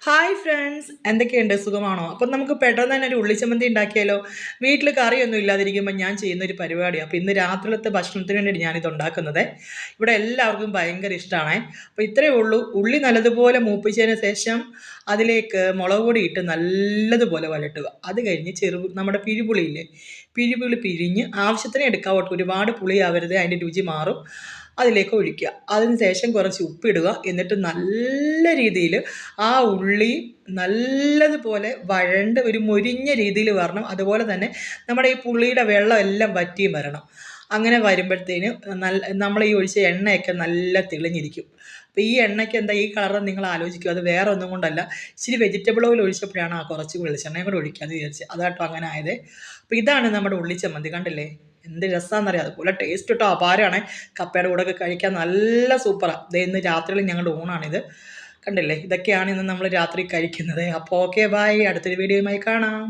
Hi friends, എന്തൊക്കെയുണ്ട്? സുഖമാണോ? അപ്പം നമുക്ക് പെട്ടെന്ന് തന്നെ ഒരു ഉള്ളിച്ചമ്മന്തി ഉണ്ടാക്കിയാലോ? വീട്ടിൽ കറിയൊന്നും ഇല്ലാതിരിക്കുമ്പോൾ ഞാൻ ചെയ്യുന്നൊരു പരിപാടിയാണ്. അപ്പോൾ ഇന്ന് രാത്രിയിലത്തെ ഭക്ഷണത്തിന് വേണ്ടിയിട്ട് ഞാനിത് ഉണ്ടാക്കുന്നത്. ഇവിടെ എല്ലാവർക്കും ഭയങ്കര ഇഷ്ടമാണ്. അപ്പോൾ ഇത്രയേ ഉള്ളൂ. ഉള്ളി നല്ലതുപോലെ മൂപ്പിച്ചതിന് ശേഷം അതിലേക്ക് മുളക് പൊടി ഇട്ട് നല്ലതുപോലെ വഴട്ടുക. അത് കഴിഞ്ഞ് നമ്മുടെ പിരിപുളിയില്ലേ, പിരിപുളി പിഴിഞ്ഞ് ആവശ്യത്തിന് എടുക്കാവട്ടെ, ഒരുപാട് പുളിയാവരുത്, അതിൻ്റെ രുചി മാറും. അതിലേക്ക് ഒഴിക്കുക. അതിന് ശേഷം കുറച്ച് ഉപ്പിടുക. എന്നിട്ട് നല്ല രീതിയിൽ ആ ഉള്ളി നല്ലതുപോലെ വഴണ്ട് ഒരു മൊരിഞ്ഞ രീതിയിൽ വരണം. അതുപോലെ തന്നെ നമ്മുടെ ഈ പുളിയുടെ വെള്ളം എല്ലാം വറ്റിയും വരണം. അങ്ങനെ വരുമ്പോഴത്തേന് നമ്മൾ ഈ ഒഴിച്ച എണ്ണയൊക്കെ നല്ല തെളിഞ്ഞിരിക്കും. അപ്പോൾ ഈ എണ്ണയ്ക്ക് എന്താ ഈ കളർ നിങ്ങൾ ആലോചിക്കുക, അത് വേറെ ഒന്നും കൊണ്ടല്ല, ഇച്ചിരി വെജിറ്റബിൾ ഓയിൽ ഒഴിച്ചപ്പോഴാണ് ആ കുറച്ച് വെളിച്ചെണ്ണയും കൂടെ ഒഴിക്കാമെന്ന് വിചാരിച്ചത്. അതാട്ടോ അങ്ങനെ ആയത്. അപ്പോൾ ഇതാണ് നമ്മുടെ ഉള്ളിച്ചമ്മന്തി. കണ്ടില്ലേ എന്ത് രസമാണെന്നറിയാം. അതുപോലെ ടേസ്റ്റ് കേട്ടോ അപാരമാണ്. കപ്പയുടെ കൂടെ ഒക്കെ കഴിക്കാൻ നല്ല സൂപ്പറാണ്. ഇത് ഇന്ന് രാത്രിയിൽ ഞങ്ങളുടെ ഊണാണിത്. കണ്ടില്ലേ, ഇതൊക്കെയാണ് ഇന്ന് നമ്മൾ രാത്രി കഴിക്കുന്നത്. അപ്പോൾ ഓക്കെ, ബൈ. അടുത്തൊരു വീഡിയോയുമായി കാണാം.